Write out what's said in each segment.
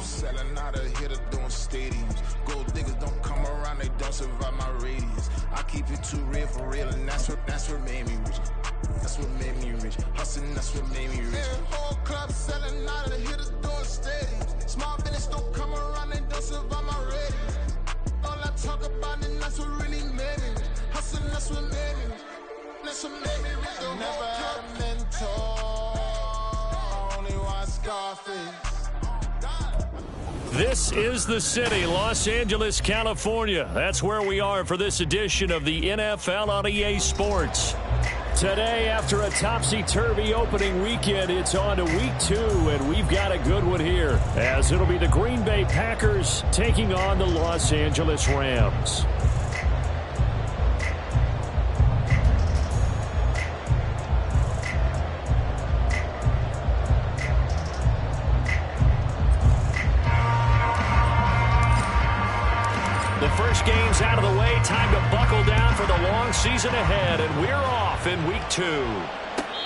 Selling out of hitter doing stadiums. Gold diggers don't come around, they don't survive my radius. I keep it too real for real, and that's what made me rich. That's what made me rich. Hustling, that's what made me rich. Whole club selling out of hitters doing stadiums. Small business don't come around, they don't survive my radius. All I talk about it, that's what really made me rich. Hustling, that's what made me rich. That's what made me rich. Never had a mentor, only one Scarface. This is the city, Los Angeles, California. That's where we are for this edition of the NFL on EA Sports. Today, after a topsy-turvy opening weekend, it's on to week 2, and we've got a good one here, as it'll be the Green Bay Packers taking on the Los Angeles Rams. First game's out of the way. Time to buckle down for the long season ahead. And we're off in week 2.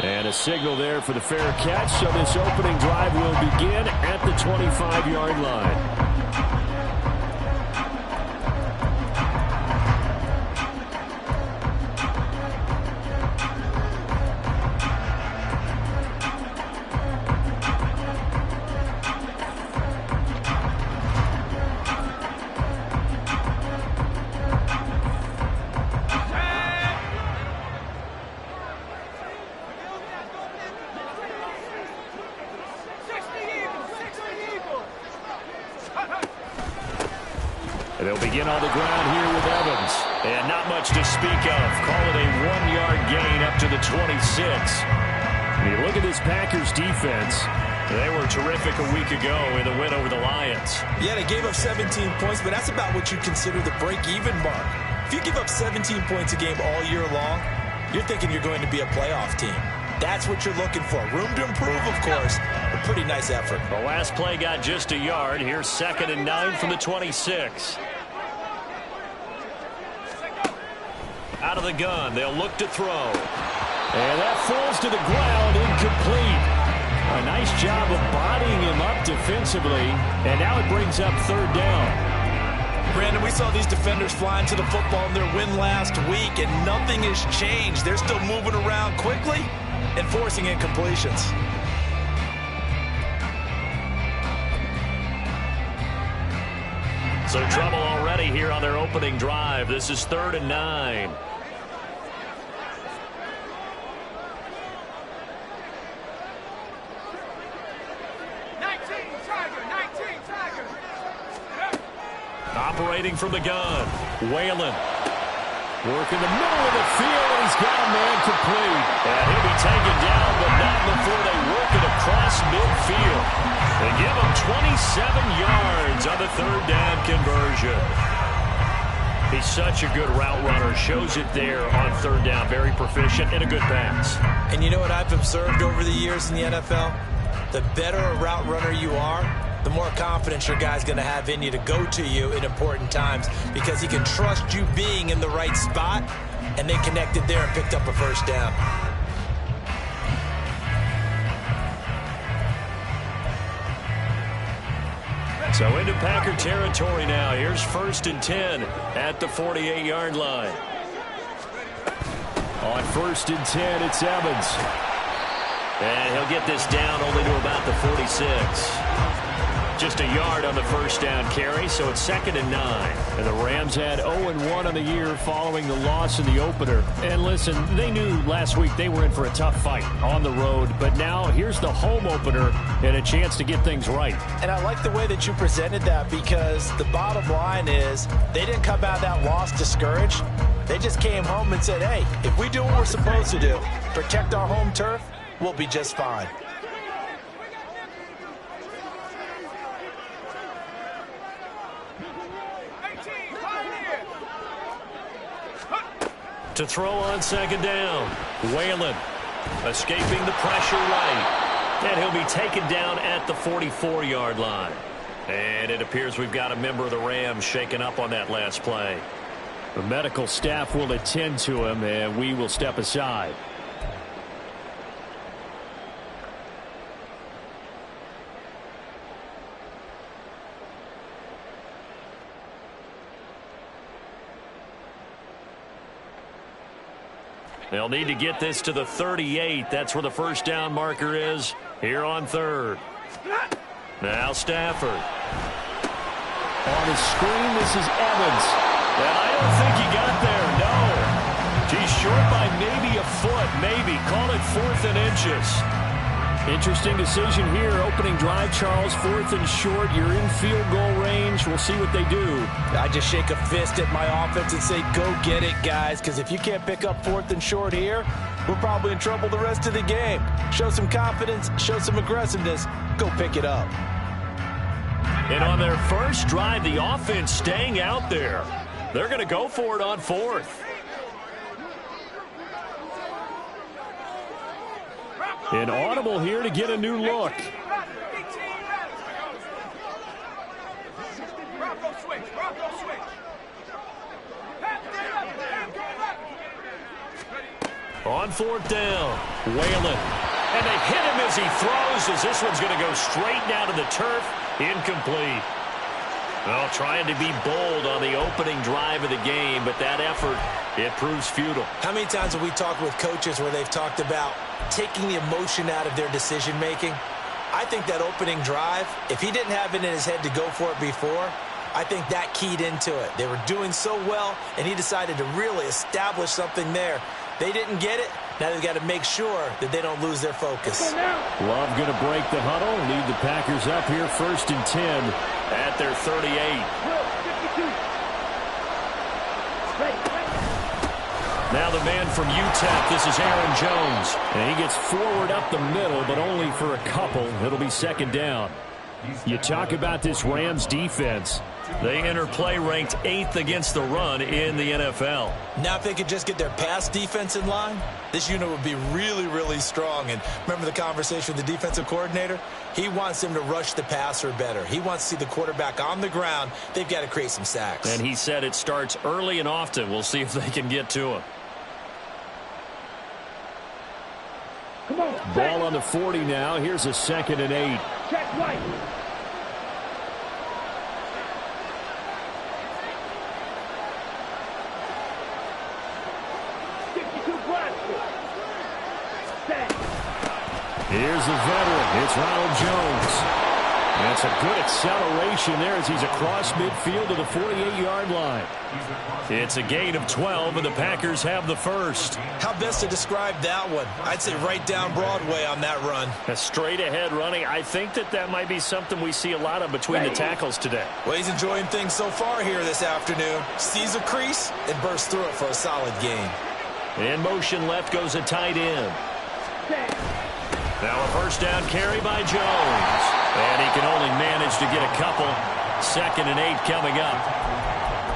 And a signal there for the fair catch. So this opening drive will begin at the 25-yard line. They'll begin on the ground here with Evans. And not much to speak of. Call it a 1-yard gain up to the 26. When you look at this Packers defense, they were terrific a week ago in the win over the Lions. Yeah, they gave up 17 points, but that's about what you consider the break-even mark. If you give up 17 points a game all year long, you're thinking you're going to be a playoff team. That's what you're looking for. Room to improve, of course. A pretty nice effort. The last play got just a yard. Here's 2nd and 9 from the 26. Out of the gun, they'll look to throw. And that falls to the ground, incomplete. A nice job of bodying him up defensively. And now it brings up 3rd down. Brandon, we saw these defenders flying to the football in their win last week, and nothing has changed. They're still moving around quickly and forcing incompletions. So trouble already here on their opening drive. This is 3rd and 9. Operating from the gun, Whalen. Working the middle of the field, and he's got a man complete. And he'll be taken down, but not before they work it across midfield. They give him 27 yards on the 3rd down conversion. He's such a good route runner. Shows it there on 3rd down. Very proficient and a good pass. And you know what I've observed over the years in the NFL? The better a route runner you are, the more confidence your guy's going to have in you to go to you in important times, because he can trust you being in the right spot, and they connected there and picked up a 1st down. So into Packer territory now. Here's 1st and 10 at the 48-yard line. On 1st and 10, it's Evans. And he'll get this down only to about the 46. Just a yard on the 1st down carry, so it's 2nd and 9. And the Rams had 0-1 on the year following the loss in the opener. And listen, they knew last week they were in for a tough fight on the road. But now here's the home opener and a chance to get things right. And I like the way that you presented that, because the bottom line is they didn't come out of that loss discouraged. They just came home and said, hey, if we do what we're supposed to do, protect our home turf, we'll be just fine. To throw on 2nd down, Whalen escaping the pressure right. And he'll be taken down at the 44-yard line. And it appears we've got a member of the Rams shaken up on that last play. The medical staff will attend to him, and we will step aside. They'll need to get this to the 38. That's where the first down marker is here on third. Now Stafford. On the screen, this is Evans. And I don't think he got there, no. He's short by maybe a foot, maybe. Call it 4th and inches. Interesting decision here. Opening drive, Charles, 4th and short. You're in field goal range. We'll see what they do. I just shake a fist at my offense and say, go get it, guys, because if you can't pick up 4th and short here, we're probably in trouble the rest of the game. Show some confidence, show some aggressiveness, go pick it up. And on their first drive, the offense staying out there. They're going to go for it on 4th. An audible here to get a new look. On 4th down, Whalen. And they hit him as he throws, as this one's going to go straight down to the turf. Incomplete. Well, trying to be bold on the opening drive of the game, but that effort, it proves futile. How many times have we talked with coaches where they've talked about taking the emotion out of their decision-making? I think that opening drive, if he didn't have it in his head to go for it before, I think that keyed into it. They were doing so well, and he decided to really establish something there. They didn't get it. Now they've got to make sure that they don't lose their focus. Love going to break the huddle, lead the Packers up here 1st and 10 at their 38. Now the man from UTEP, this is Aaron Jones. And he gets forward up the middle, but only for a couple. It'll be 2nd down. You talk about this Rams defense. They enter play ranked 8th against the run in the NFL. Now if they could just get their pass defense in line, this unit would be really, really strong. And remember the conversation with the defensive coordinator? He wants them to rush the passer better. He wants to see the quarterback on the ground. They've got to create some sacks. And he said it starts early and often. We'll see if they can get to him. Come on, ball on the 40 now. Here's a 2nd and 8. Check right. Here's the veteran. It's Ronald Jones. That's a good acceleration there as he's across midfield to the 48-yard line. It's a gain of 12, and the Packers have the first. How best to describe that one? I'd say right down Broadway on that run. A straight-ahead running. I think that might be something we see a lot of between the tackles today. Well, he's enjoying things so far here this afternoon. Sees a crease and bursts through it for a solid gain. In motion left goes a tight end. Now a first down carry by Jones. And he can only manage to get a couple. 2nd and 8 coming up.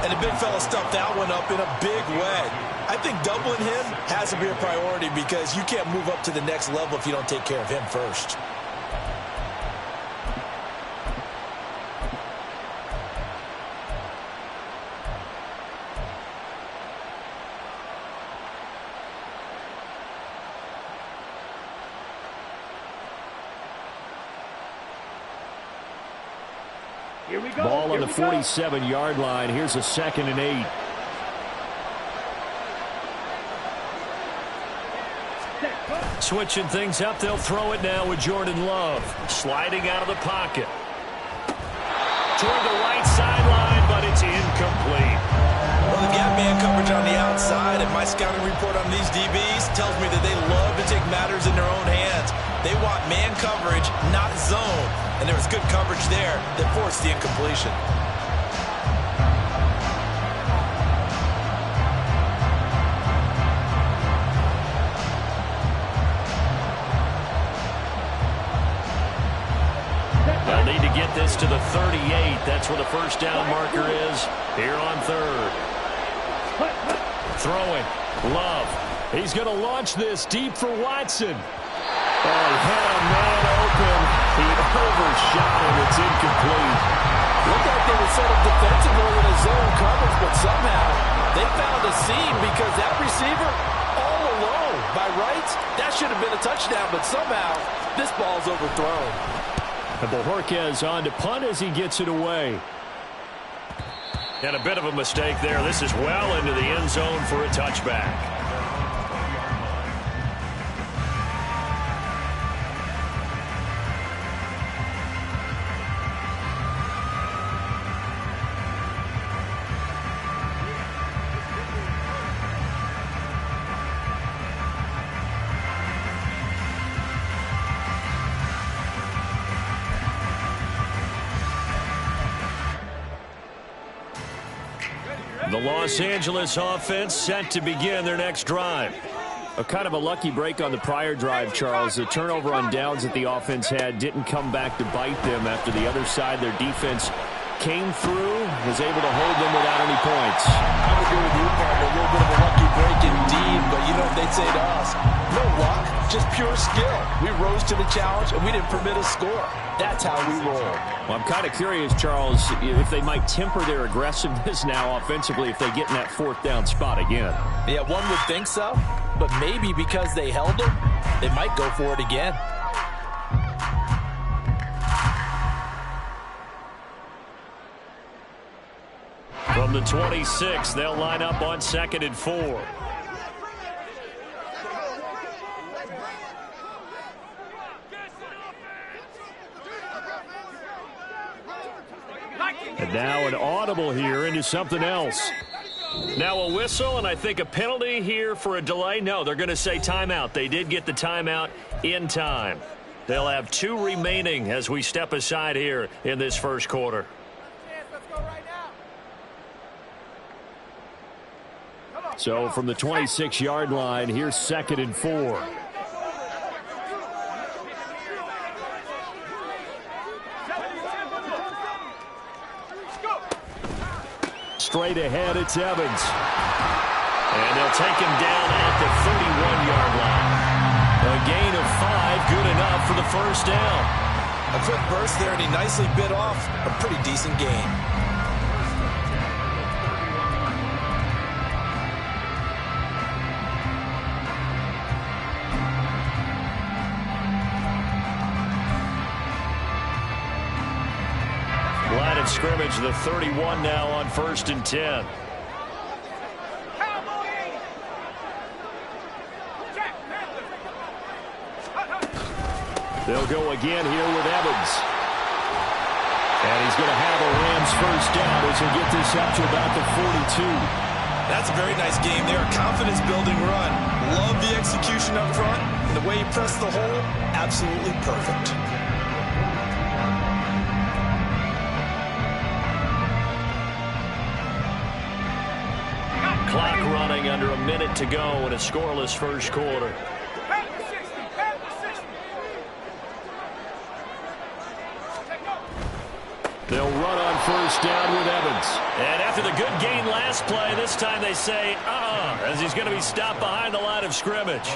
And the big fella stuffed that one up in a big way. I think doubling him has to be a priority because you can't move up to the next level if you don't take care of him first. Ball on the 47-yard line. Here's a 2nd and 8. Switching things up, they'll throw it now with Jordan Love. Sliding out of the pocket. Toward the right sideline, but it's incomplete. Well, the gap man coverage on the outside, and my scouting report on these DBs tells me that they love to take matters in their own hands. They want man coverage, not zone. And there was good coverage there that forced the incompletion. They'll need to get this to the 38. That's where the first down marker is here on third. Throwing. Love. He's going to launch this deep for Watson. Oh, he had a man open. He overshot him. It's incomplete. Looked like they were set up defensively in a zone coverage, but somehow they found a seam because that receiver all alone. By rights, that should have been a touchdown, but somehow this ball's overthrown. And Bojorquez on to punt as he gets it away. And a bit of a mistake there. This is well into the end zone for a touchback. The Los Angeles offense set to begin their next drive. A kind of a lucky break on the prior drive, Charles. The turnover on downs that the offense had didn't come back to bite them after the other side. Their defense came through, was able to hold them without any points. I would agree with you, partner. A little bit of a lucky break indeed, but you know what they'd say to us? No luck, just pure skill. We rose to the challenge, and we didn't permit a score. That's how we roll. Well, I'm kind of curious, Charles, if they might temper their aggressiveness now offensively if they get in that fourth down spot again. Yeah, one would think so, but maybe because they held it, they might go for it again. From the 26, they'll line up on 2nd and 4. And now an audible here into something else. Now a whistle, and I think a penalty here for a delay. No, they're going to say timeout. They did get the timeout in time. They'll have 2 remaining as we step aside here in this first quarter. So from the 26-yard line, here's 2nd and 4. Straight ahead, it's Evans. And they'll take him down at the 31-yard line. A gain of 5, good enough for the first down. A quick burst there, and he nicely bit off a pretty decent gain. Line of scrimmage, the 31 now on 1st and 10. They'll go again here with Evans. And he's going to have a Rams first down as they get this up to about the 42. That's a very nice game there. Confidence-building run. Love the execution up front. And the way he pressed the hole, absolutely perfect. Clock running under a minute to go in a scoreless first quarter. They'll run on first down with Evans. And after the good gain last play, this time they say, as he's going to be stopped behind the line of scrimmage.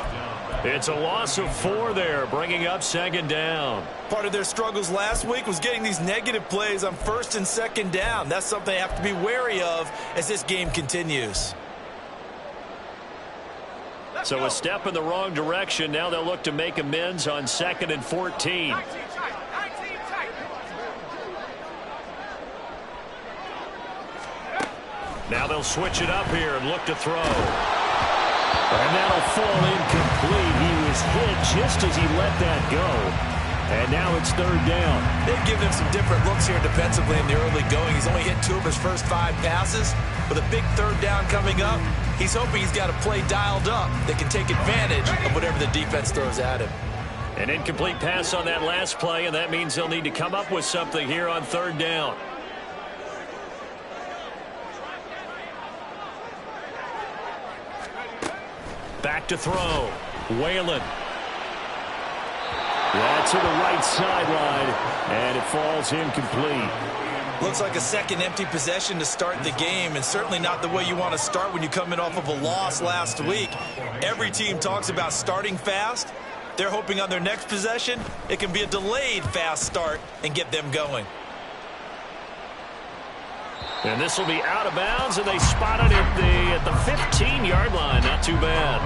It's a loss of 4 there, bringing up 2nd down. Part of their struggles last week was getting these negative plays on 1st and 2nd down. That's something they have to be wary of as this game continues. So a step in the wrong direction. Now they'll look to make amends on 2nd and 14. Now they'll switch it up here and look to throw. And that'll fall incomplete. He was hit just as he let that go. And now it's 3rd down. They've given him some different looks here defensively in the early going. He's only hit 2 of his first 5 passes. With a big 3rd down coming up, he's hoping he's got a play dialed up that can take advantage of whatever the defense throws at him. An incomplete pass on that last play, and that means they'll need to come up with something here on 3rd down. Back to throw. Whalen. Yeah, to the right sideline, and it falls incomplete. Looks like a second empty possession to start the game, and certainly not the way you want to start when you come in off of a loss last week. Every team talks about starting fast. They're hoping on their next possession, it can be a delayed fast start and get them going. And this will be out of bounds, and they spotted it at the 15-yard line. Not too bad.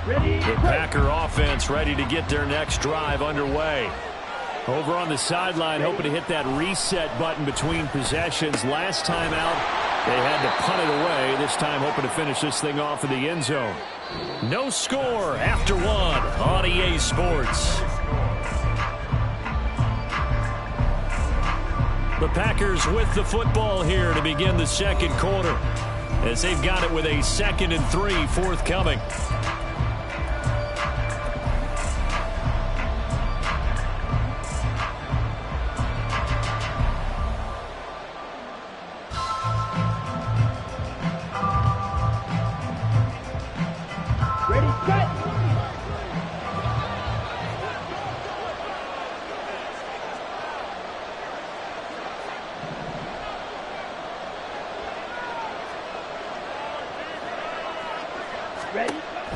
The Packer offense ready to get their next drive underway. Over on the sideline, hoping to hit that reset button between possessions. Last time out, they had to punt it away. This time hoping to finish this thing off in the end zone. No score after 1 on EA Sports. The Packers with the football here to begin the second quarter. as they've got it with a 2nd and 3 forthcoming.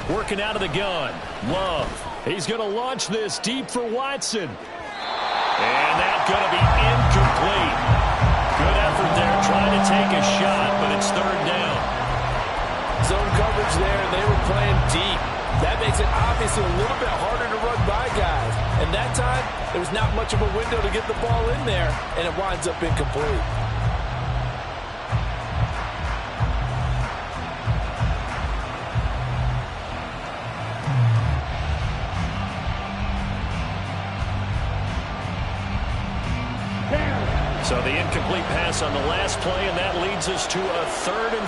Working out of the gun. Love. He's going to launch this deep for Watson. And that's going to be incomplete. Good effort there trying to take a shot, but it's 3rd down. Zone coverage there, and they were playing deep. That makes it obviously a little bit harder to run by guys. And that time, there was not much of a window to get the ball in there, and it winds up incomplete. So the incomplete pass on the last play, and that leads us to a 3rd and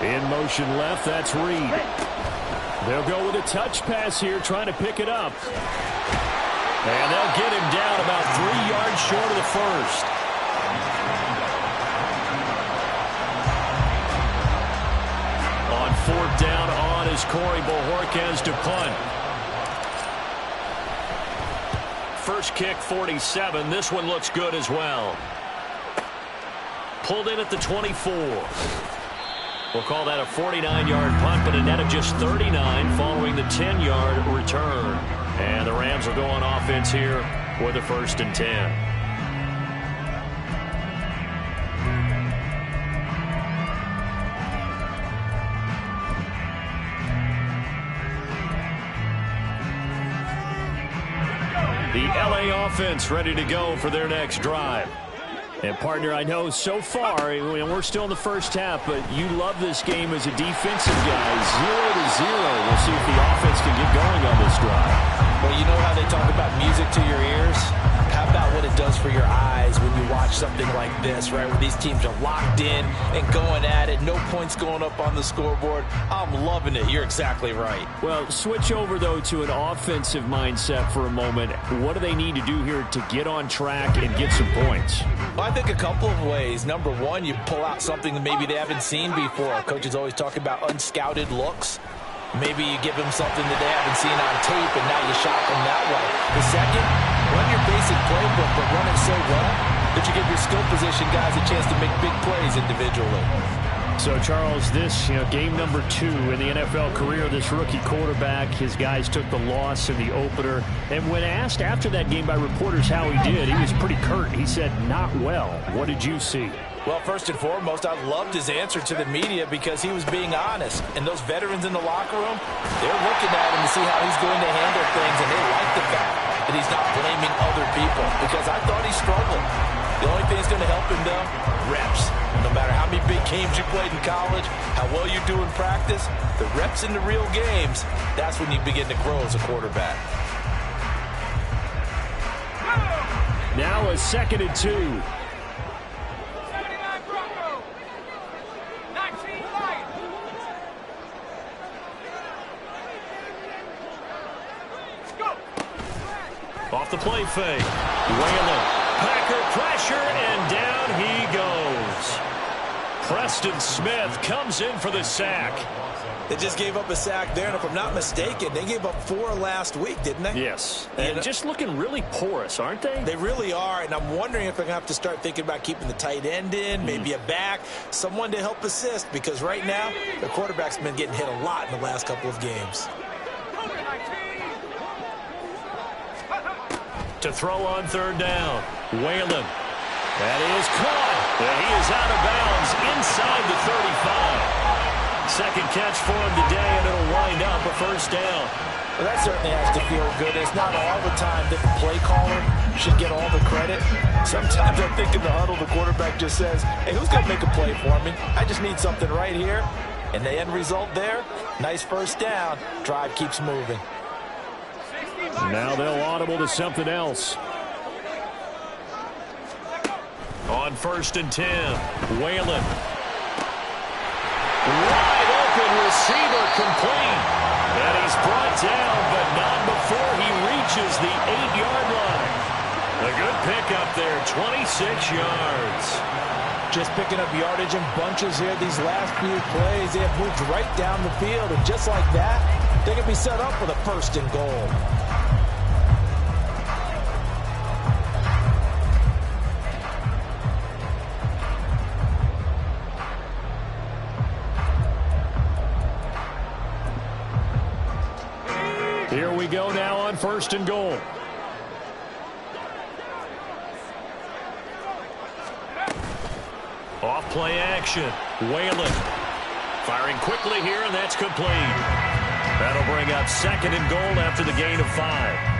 3. In motion left, that's Reed. They'll go with a touch pass here, trying to pick it up. And they'll get him down about 3 yards short of the first. On 4th down, on is Corey Bojorquez to punt. First kick, 47. This one looks good as well. Pulled in at the 24. We'll call that a 49-yard punt, but a net of just 39 following the 10-yard return. And the Rams will go on offense here with a 1st and 10. The LA offense ready to go for their next drive. And, partner, I know so far, we're still in the first half, but you love this game as a defensive guy. 0-0. We'll see if the offense can get going on this drive. Well, you know how they talk about music to your ears? How about what it does for your eyes when you watch something like this, right, where these teams are locked in and going at it, no points going up on the scoreboard? I'm loving it. You're exactly right. Well, switch over, though, to an offensive mindset for a moment. What do they need to do here to get on track and get some points? Well, I think a couple of ways. Number one, you pull out something that maybe they haven't seen before. Coaches always talk about unscouted looks. Maybe you give them something that they haven't seen on tape, and now you shock them that way. The second, run your basic playbook, but run it so well that you give your skill position guys a chance to make big plays individually. So, Charles, this, game number 2 in the NFL career, this rookie quarterback, his guys took the loss in the opener. And when asked after that game by reporters how he did, he was pretty curt. He said, not well. What did you see? Well, first and foremost, I loved his answer to the media because he was being honest. And those veterans in the locker room, they're looking at him to see how he's going to handle things, and they like the fact that he's not blaming other people because I thought he struggled. The only thing that's going to help him, though, reps. No matter how many big games you played in college, how well you do in practice, the reps in the real games, that's when you begin to grow as a quarterback. Now a 2nd and 2. Off the play fake. Whalen. Packer pressure, and down he goes. Preston Smith comes in for the sack. They just gave up a sack there, and if I'm not mistaken, they gave up 4 last week, didn't they? Yes. And just looking really porous, aren't they? They really are, and I'm wondering if they're going to have to start thinking about keeping the tight end in, maybe a back, someone to help assist, because right now, the quarterback's been getting hit a lot in the last couple of games. To throw on 3rd down. Whalen. That is caught. And he is out of bounds inside the 35. Second catch for him today, and it'll wind up a 1st down. Well, that certainly has to feel good. It's not all the time that the play caller should get all the credit. Sometimes I think in the huddle, the quarterback just says, hey, who's going to make a play for me? I just need something right here. And the end result there, nice 1st down. Drive keeps moving. Now they'll audible to something else. On 1st and 10, Whalen. Wide open receiver complete. And he's brought down, but not before he reaches the 8-yard line. A good pickup there, 26 yards. Just picking up yardage in bunches here these last few plays. They have moved right down the field, and just like that, they can be set up for the 1st and goal. Here we go now on 1st and goal. Off play action. Whalen firing quickly here, and that's complete. That'll bring up 2nd and goal after the gain of 5.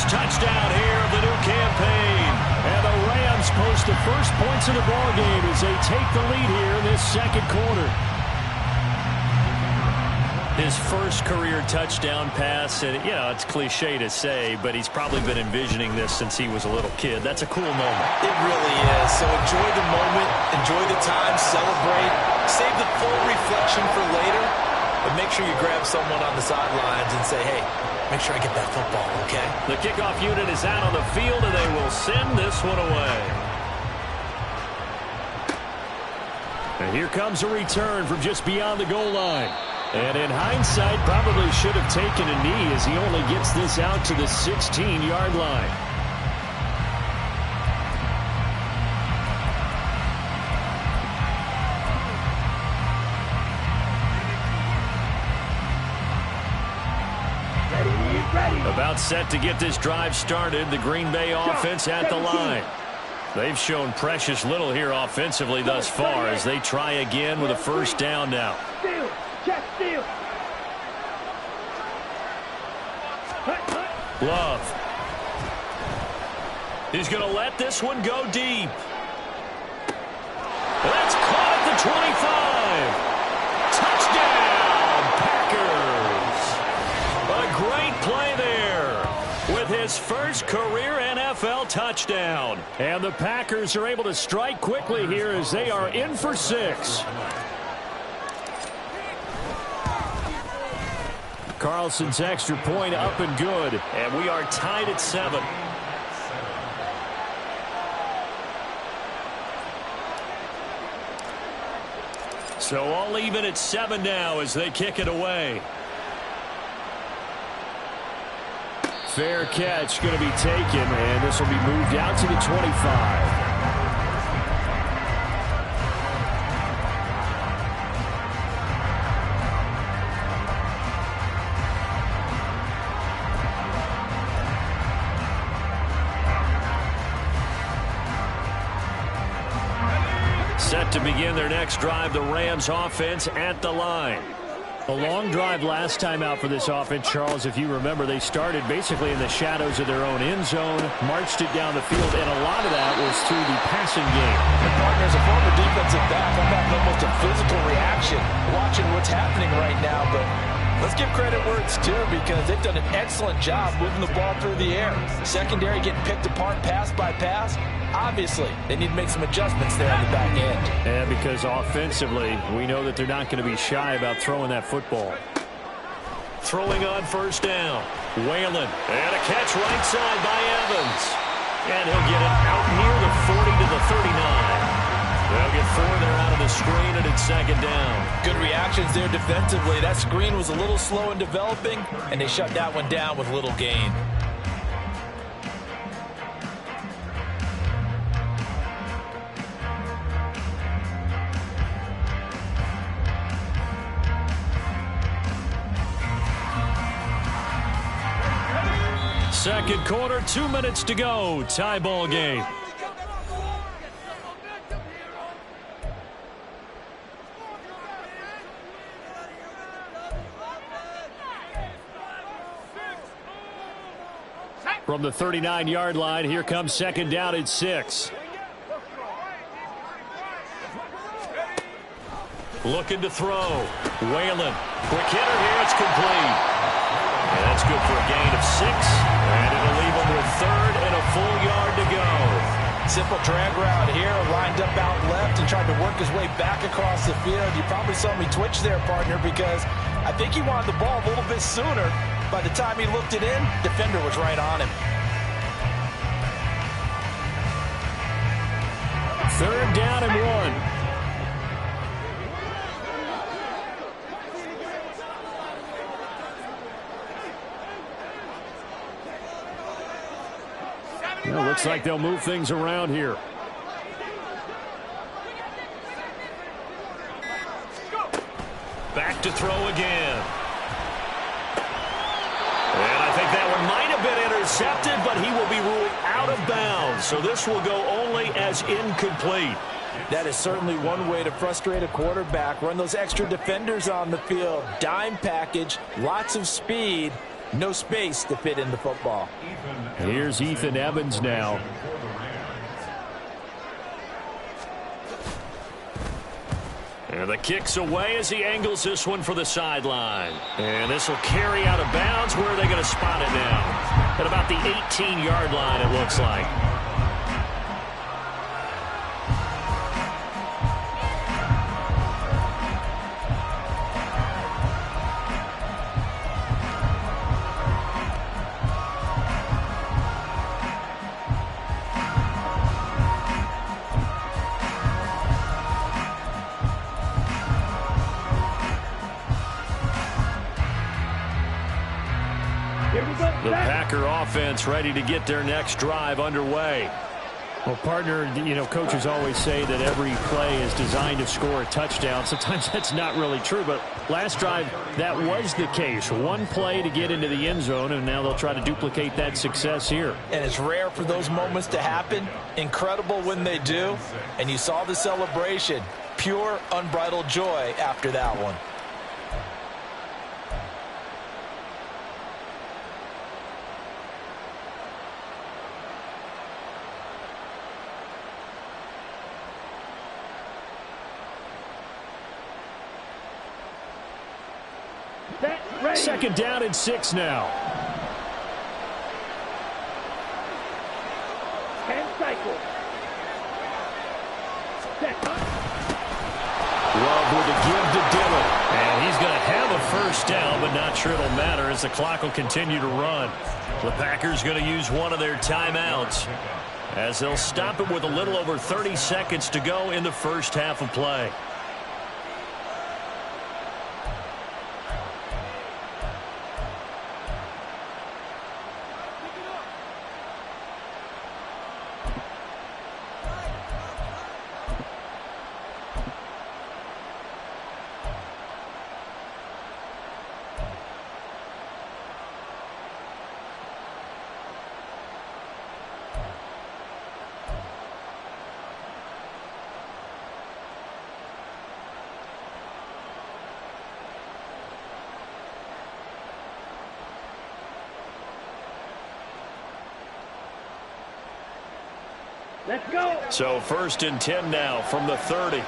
Touchdown here of the new campaign. And the Rams post the first points of the ball game as they take the lead here in this 2nd quarter. His first career touchdown pass, and you know, it's cliche to say, but he's probably been envisioning this since he was a little kid. That's a cool moment. It really is. So enjoy the moment, enjoy the time, celebrate, save the full reflection for later, but make sure you grab someone on the sidelines and say, hey, make sure I get that football, okay? The kickoff unit is out on the field, and they will send this one away. And here comes a return from just beyond the goal line. And in hindsight, probably should have taken a knee as he only gets this out to the 16-yard line. About set to get this drive started, the Green Bay offense at the line. They've shown precious little here offensively thus far as they try again with a 1st down now. Love. He's going to let this one go deep. That's caught at the 25. Touchdown, Packers. A great play there with his first career NFL touchdown. And the Packers are able to strike quickly here as they are in for 6. Carlson's extra point up and good. And we are tied at 7. So all even at 7 now as they kick it away. Fair catch going to be taken, and this will be moved out to the 25. Set to begin their next drive, the Rams offense at the line. A long drive last time out for this offense, Charles. If you remember, they started basically in the shadows of their own end zone, marched it down the field, and a lot of that was through the passing game. And partner, as a former defensive back, I'm having almost a physical reaction watching what's happening right now, but let's give credit where it's due because they've done an excellent job moving the ball through the air. Secondary getting picked apart pass by pass. Obviously, they need to make some adjustments there on the back end. Yeah, because offensively, we know that they're not going to be shy about throwing that football. Throwing on 1st down. Whalen. And a catch right side by Evans. And he'll get it out near the 40 to the 39. They'll get 4 there out of the screen, and it's 2nd down. Good reactions there defensively. That screen was a little slow in developing, and they shut that one down with little gain. Second quarter, 2 minutes to go. Tie ball game. From the 39-yard line, here comes second down at 6. Looking to throw. Whalen. Quick hitter here. It's complete. And that's good for a gain of 6. And it'll leave him with third and a full yard to go. Simple drag route here. Lined up out left and tried to work his way back across the field. You probably saw me twitch there, partner, because I think he wanted the ball a little bit sooner. By the time he looked it in, defender was right on him. Third down and 1. Well, looks like they'll move things around here. Back to throw again. And I think that one might have been intercepted, but he will be ruled out of bounds. So this will go only as incomplete. That is certainly one way to frustrate a quarterback. Run those extra defenders on the field. Dime package, lots of speed, no space to fit in the football. Here's Ethan Evans now. And the kick's away as he angles this one for the sideline. And this will carry out of bounds. Where are they going to spot it now? At about the 18-yard line, it looks like. The Packer offense ready to get their next drive underway. Well, partner, coaches always say that every play is designed to score a touchdown. Sometimes that's not really true, but last drive, that was the case. One play to get into the end zone, and now they'll try to duplicate that success here. And it's rare for those moments to happen. Incredible when they do. And you saw the celebration. Pure, unbridled joy after that one. Second down and 6 now. Love with a give to Dillon. And he's going to have a first down, but not sure it'll matter as the clock will continue to run. The Packers going to use one of their timeouts as they'll stop it with a little over 30 seconds to go in the first half of play. Let's go. So first and 10 now from the 30.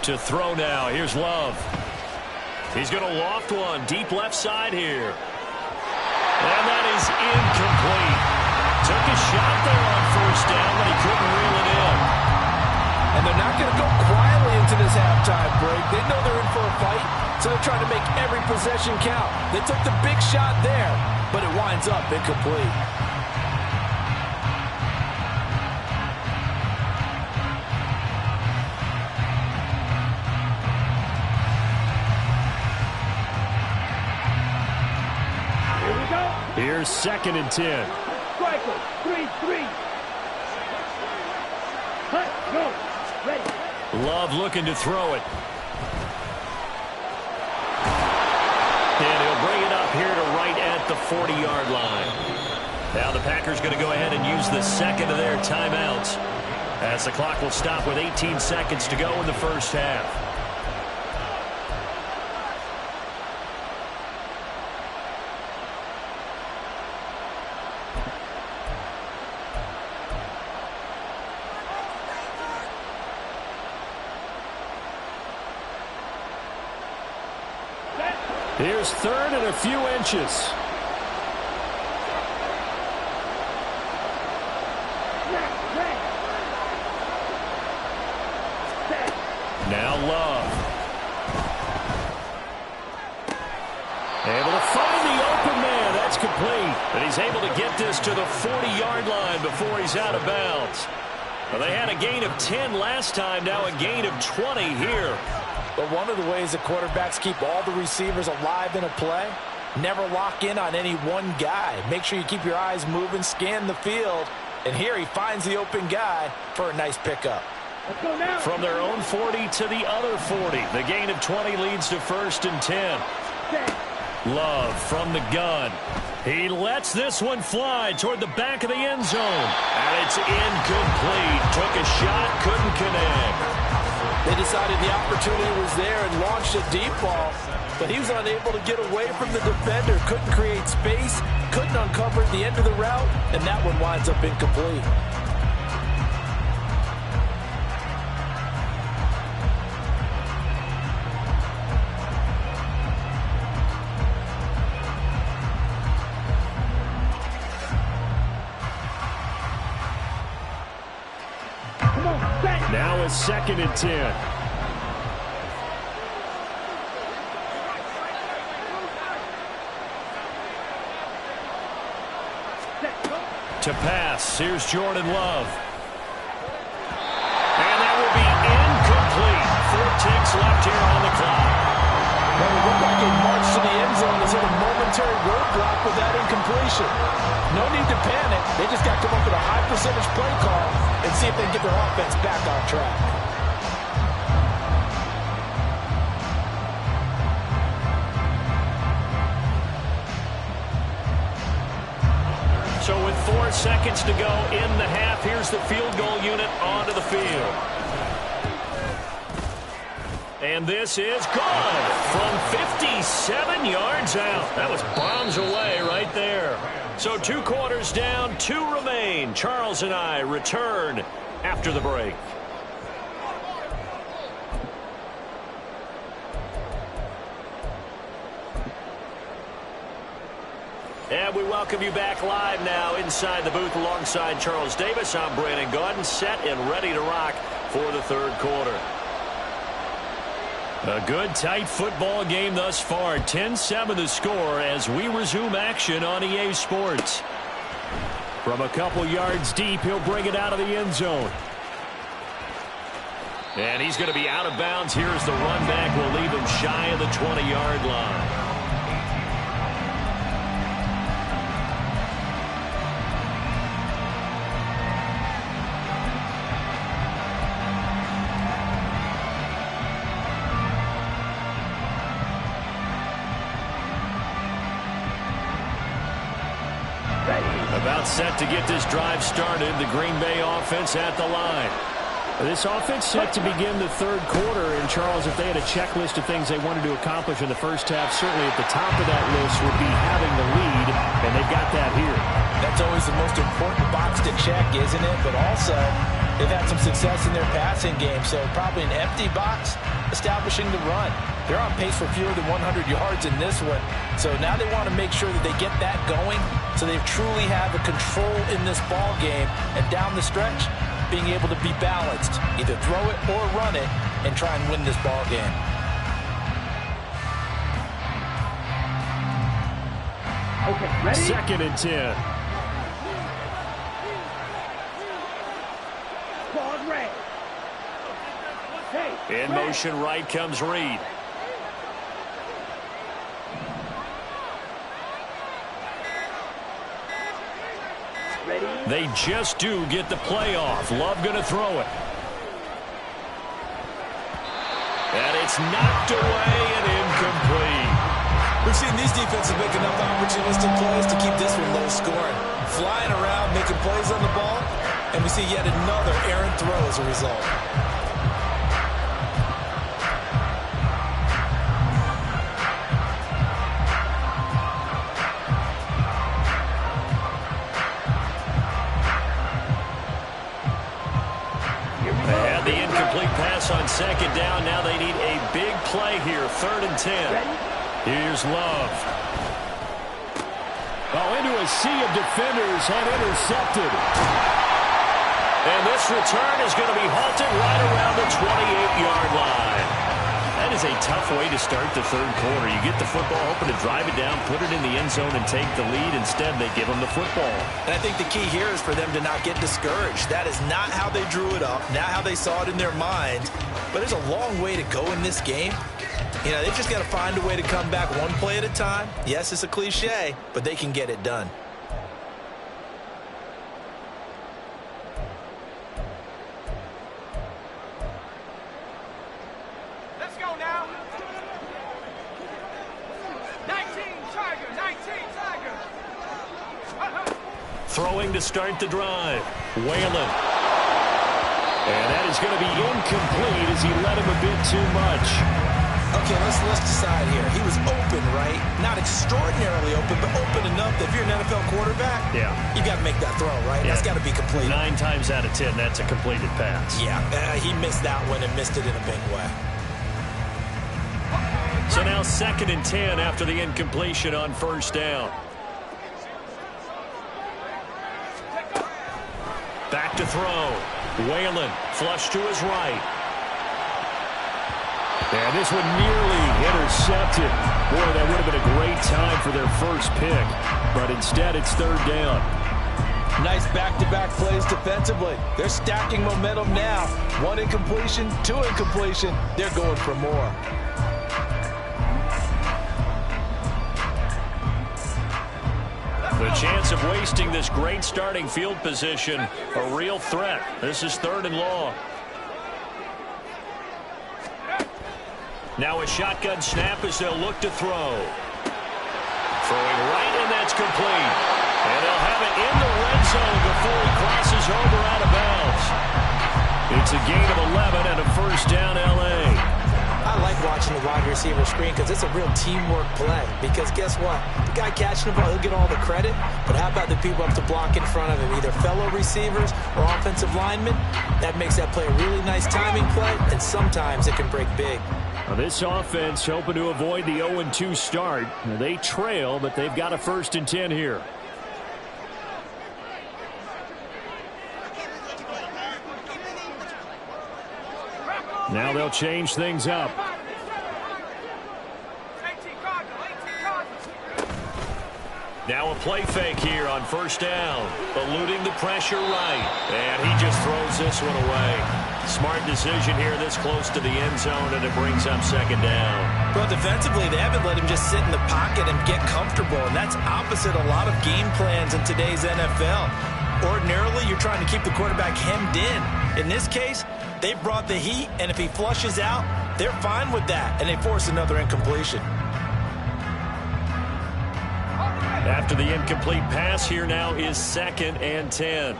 To throw now. Here's Love. He's going to loft one deep left side here. And that is incomplete. Took a shot there on first down, but he couldn't reel it in. And they're not going to go quietly into this halftime break. They know they're in for a fight, so they're trying to make every possession count. They took the big shot there, but it winds up incomplete. Here's second and 10. Striker, 3-3. Cut, go, ready. Love looking to throw it. And he'll bring it up here to right at the 40-yard line. Now the Packers going to go ahead and use the second of their timeouts as the clock will stop with 18 seconds to go in the first half. Here's third and a few inches. Now Love. Able to find the open man. That's complete. And he's able to get this to the 40-yard line before he's out of bounds. Well, they had a gain of 10 last time. Now a gain of 20 here. But one of the ways that quarterbacks keep all the receivers alive in a play, never lock in on any one guy. Make sure you keep your eyes moving, scan the field. And here he finds the open guy for a nice pickup. From their own 40 to the other 40. The gain of 20 leads to 1st and 10. Love from the gun. He lets this one fly toward the back of the end zone. And it's incomplete. Took a shot, couldn't connect. They decided the opportunity was there and launched a deep ball, but he was unable to get away from the defender. Couldn't create space, couldn't uncover at the end of the route, and that one winds up incomplete. Now it's 2nd and 10. To pass, here's Jordan Love. And that will be incomplete. 4 ticks left here on the clock. Well, it looked like a march to the end zone has hit a momentary roadblock with that incompletion. No need to panic. They just got to come up with a high percentage play call and see if they can get their offense back on track. So with 4 seconds to go in the half, here's the field goal unit onto the field. And this is good from 57 yards out. That was bombs away right there. So 2 quarters down, 2 remain. Charles and I return after the break. And we welcome you back live now inside the booth alongside Charles Davis. I'm Brandon Gaudin, set and ready to rock for the 3rd quarter. A good, tight football game thus far. 10-7 the score as we resume action on EA Sports. From a couple yards deep, he'll bring it out of the end zone. And he's going to be out of bounds. Here's the run back. Will leave him shy of the 20-yard line. About set to get this drive started. The Green Bay offense at the line. This offense set to begin the 3rd quarter. And, Charles, if they had a checklist of things they wanted to accomplish in the first half, certainly at the top of that list would be having the lead, and they got that here. That's always the most important box to check, isn't it? But also, they've had some success in their passing game, so probably an empty box establishing the run. They're on pace for fewer than 100 yards in this one. So now they want to make sure that they get that going so they truly have a control in this ball game. And down the stretch, being able to be balanced. Either throw it or run it and try and win this ball game. Okay, ready? 2nd and 10. Squad red. Hey, In red. motion right comes Reed. Ready? They just do get the play off. Love going to throw it. And it's knocked away and incomplete. We've seen these defenses make enough opportunistic plays to keep this one low scoring. Flying around, making plays on the ball, and we see yet another errant throw as a result. They had the incomplete pass on 2nd down. Now they need a big play here. 3rd and 10. Ready? Here's Love. Oh, into a sea of defenders and intercepted. And this return is going to be halted right around the 28-yard line. That is a tough way to start the third quarter. You get the football, hoping to drive it down, put it in the end zone, and take the lead. Instead, they give them the football. And I think the key here is for them to not get discouraged. That is not how they drew it up, not how they saw it in their minds. But there's a long way to go in this game. You know, they've just got to find a way to come back one play at a time. Yes, it's a cliche, but they can get it done. Let's go now. 19 Tiger. Throwing to start the drive. Whalen. And that is going to be incomplete as he led him a bit too much. Okay, let's decide here. He was open, right? Not extraordinarily open, but open enough that if you're an NFL quarterback, you got to make that throw, right? Yeah. That's got to be complete. 9 times out of 10, that's a completed pass. Yeah, he missed that one and missed it in a big way. So now 2nd and 10 after the incompletion on first down. Back to throw. Whalen flush to his right. And this one nearly intercepted. Boy, that would have been a great time for their first pick. But instead, it's 3rd down. Nice back-to-back plays defensively. They're stacking momentum now. 1 incompletion, 2 incompletion. They're going for more. The chance of wasting this great starting field position, a real threat. This is 3rd and long. Now a shotgun snap as they'll look to throw. Throwing right, and that's complete. And they'll have it in the red zone before he crosses over out of bounds. It's a gain of 11 and a first down, L.A. I like watching the wide receiver screen because it's a real teamwork play. Because guess what? The guy catching the ball, he'll get all the credit. But how about the people up to block in front of him, either fellow receivers or offensive linemen? That makes that play a really nice timing play, and sometimes it can break big. Now this offense hoping to avoid the 0-2 start. Now they trail, but they've got a 1st and 10 here. Now they'll change things up. Now a play fake here on first down. Eluding the pressure right. And he just throws this one away. Smart decision here this close to the end zone, and it brings up 2nd down. Well, defensively, they haven't let him just sit in the pocket and get comfortable, and that's opposite a lot of game plans in today's NFL. Ordinarily, you're trying to keep the quarterback hemmed in. In this case, they brought the heat, and if he flushes out, they're fine with that, and they force another incompletion. After the incomplete pass, here now is 2nd and 10.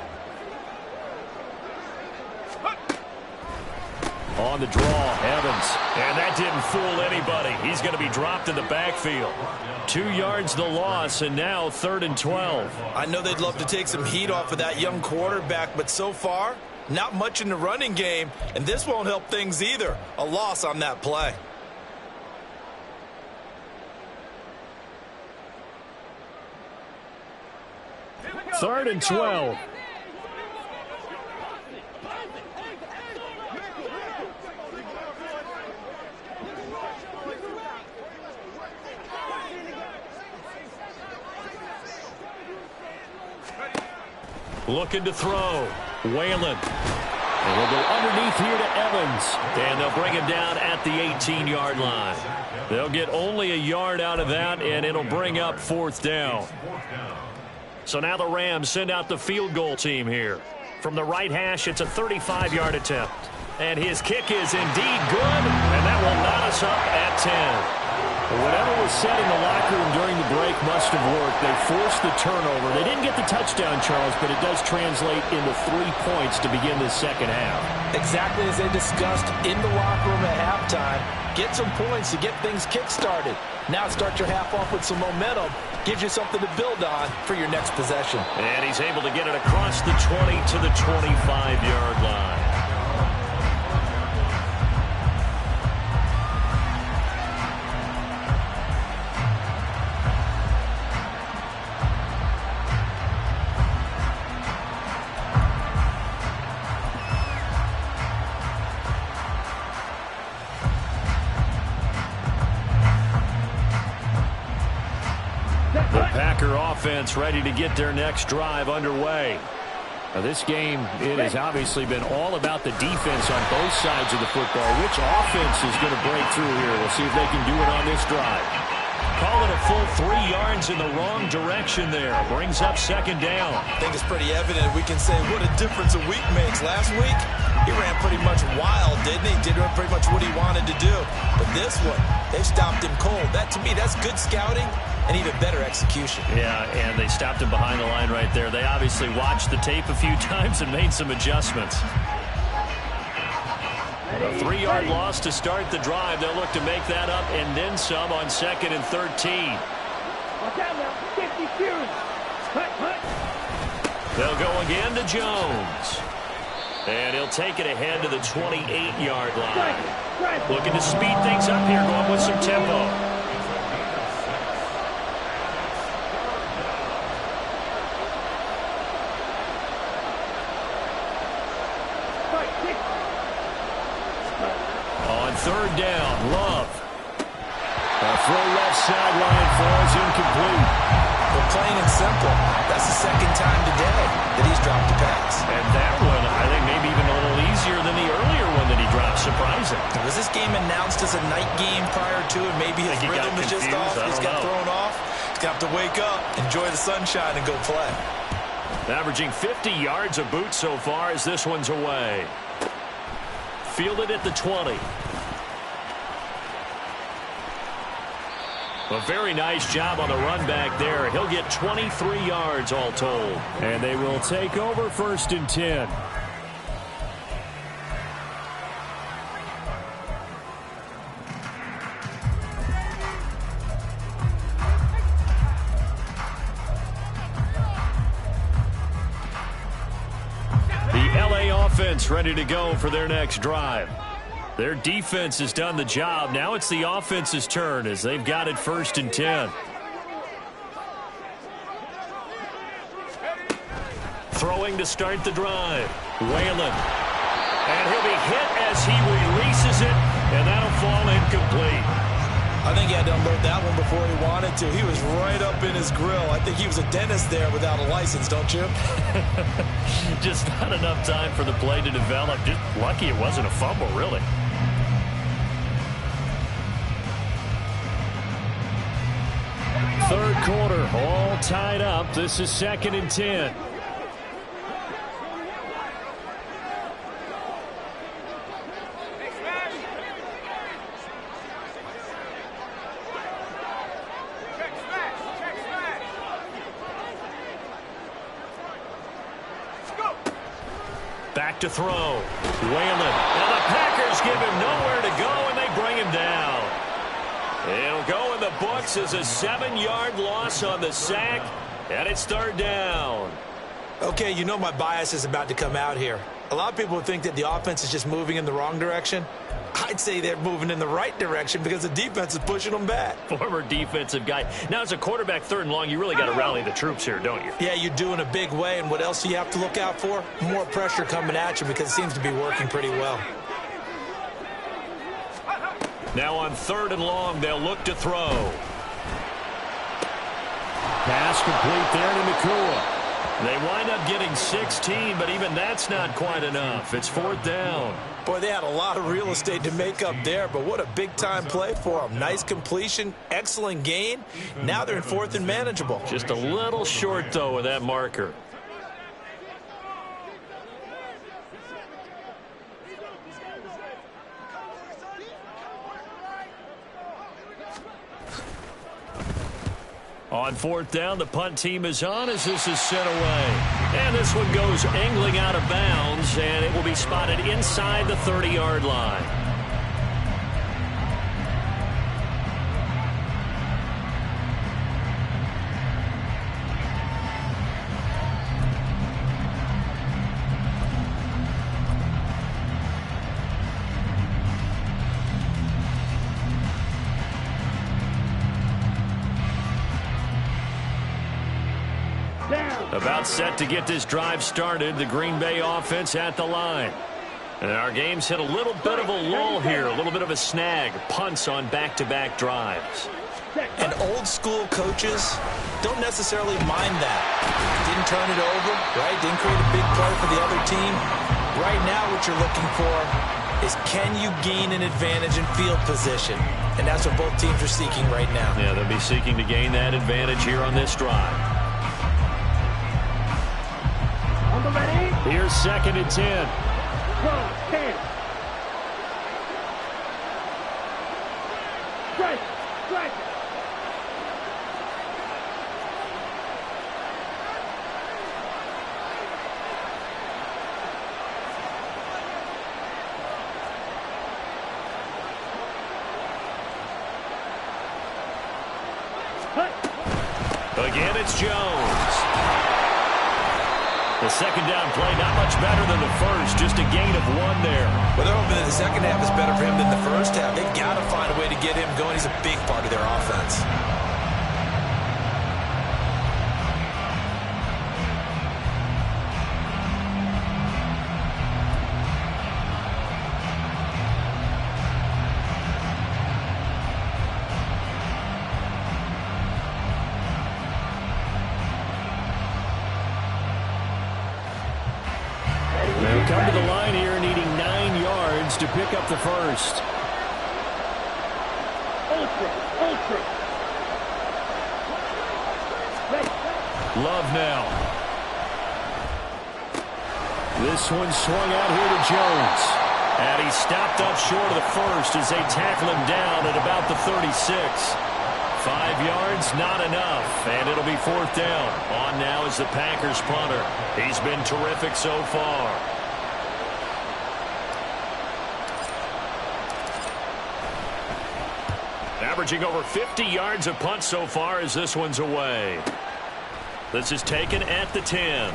On the draw, Evans. And that didn't fool anybody. He's going to be dropped in the backfield. 2 yards the loss, and now 3rd and 12. I know they'd love to take some heat off of that young quarterback, but so far, not much in the running game, and this won't help things either. A loss on that play. Third and 12. Looking to throw. Whalen. And we'll go underneath here to Evans. And they'll bring him down at the 18-yard line. They'll get only a yard out of that, and it'll bring up 4th down. So now the Rams send out the field goal team here. From the right hash, it's a 35-yard attempt. And his kick is indeed good, and that will knot us up at 10. Whatever was said in the locker room during the break must have worked. They forced the turnover. They didn't get the touchdown, Charles, but it does translate into 3 points to begin the second half. Exactly as they discussed in the locker room at halftime. Get some points to get things kick-started. Now start your half off with some momentum. Gives you something to build on for your next possession. And he's able to get it across the 20 to the 25-yard line. The Packer offense ready to get their next drive underway. Now this game, it has obviously been all about the defense on both sides of the football. Which offense is going to break through here? We'll see if they can do it on this drive. Call it a full 3 yards in the wrong direction there. Brings up second down. I think it's pretty evident. We can say what a difference a week makes. Last week, he ran pretty much wild, didn't he? Did pretty much what he wanted to do. But this one, they stopped him cold. That, to me, that's good scouting and even better execution. Yeah, and they stopped him behind the line right there. They obviously watched the tape a few times and made some adjustments. A 3-yard loss to start the drive. They'll look to make that up and then some on 2nd and 13. Watch out now. 52. They'll go again to Jones. And he'll take it ahead to the 28-yard line. Looking to speed things up here, going with some tempo. Third down, Love. A throw left sideline falls incomplete. Well, plain and simple, that's the second time today that he's dropped a pass. And that one, I think, maybe even a little easier than the earlier one that he dropped. Surprising. Was this game announced as a night game prior to it? Maybe his rhythm is just off. He's got thrown off. He's got to wake up, enjoy the sunshine, and go play. Averaging 50 yards a boot so far as this one's away. Fielded at the 20. A very nice job on the run back there. He'll get 23 yards all told. And they will take over 1st and 10. The LA offense ready to go for their next drive. Their defense has done the job. Now it's the offense's turn as they've got it 1st and 10. Throwing to start the drive. Whalen. And he'll be hit as he releases it, and that'll fall incomplete. I think he had to unload that one before he wanted to. He was right up in his grill. I think he was a dentist there without a license, don't you? Just not enough time for the play to develop. Just lucky it wasn't a fumble, really. Third quarter, all tied up. This is 2nd and 10. Back to throw. Whalen. And the Packers give him nowhere to go, and they bring him down. It'll go in the books as a 7-yard loss on the sack, and it's 3rd down. Okay, you know my bias is about to come out here. A lot of people think that the offense is just moving in the wrong direction. I'd say they're moving in the right direction because the defense is pushing them back. Former defensive guy. Now, as a quarterback 3rd and long, you really got to rally the troops here, don't you? Yeah, you do in a big way. And what else do you have to look out for? More pressure coming at you because it seems to be working pretty well. Now on 3rd and long, they'll look to throw. Pass complete there to Nacua. They wind up getting 16, but even that's not quite enough. It's 4th down. Boy, they had a lot of real estate to make up there, but what a big-time play for them. Nice completion, excellent gain. Now they're in 4th and manageable. Just a little short, though, with that marker. On 4th down, the punt team is on as this is sent away. And this one goes angling out of bounds, and it will be spotted inside the 30-yard line. About set to get this drive started, the Green Bay offense at the line. And our game's hit a little bit of a lull here, a little bit of a snag. Punts on back-to-back drives. And old school coaches don't necessarily mind that. Didn't turn it over, right? Didn't create a big play for the other team. Right now what you're looking for is, can you gain an advantage in field position? And that's what both teams are seeking right now. Yeah, they'll be seeking to gain that advantage here on this drive. Here's 2nd and 10. 10. Strike. Again, it's Jones. The 2nd down play, not much better than the first, just a gain of 1 there. Well, they're hoping that the second half is better for him than the first half. They've got to find a way to get him going. He's a big part of their offense. They'll come to the line here needing 9 yards to pick up the first. Love now. This one swung out here to Jones. And he stopped up short of the first as they tackle him down at about the 36. 5 yards, not enough, and it'll be 4th down. On now is the Packers punter. He's been terrific so far. Averaging over 50 yards a punt so far as this one's away. This is taken at the 10.